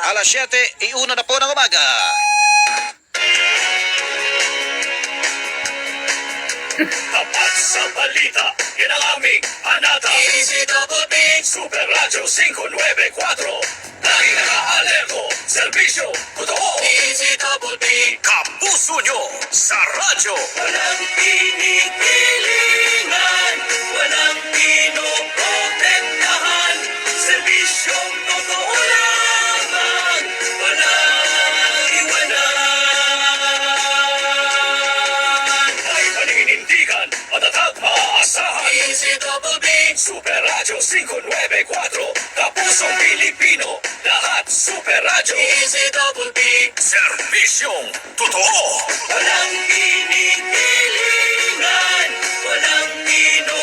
Alas 7:01 na po ng umaga. Tapat sa balita, yan ang aming hanata. DZBB, Super Radio 594. Lagi naka-alerto, serbisyo, totoo. DZBB, kapuso nyo sa radyo. Walang pinipilingan, walang pinoprotektahan. Serbisyong totoo lamang, walang iwanan. May paninindigan, matatag, maaasahan. DZBB, Super Radio 594. Kapusong Pilipino, lahat Super Radio. DZBB, serbisyong totoo. Walang pinipilingan, walang pino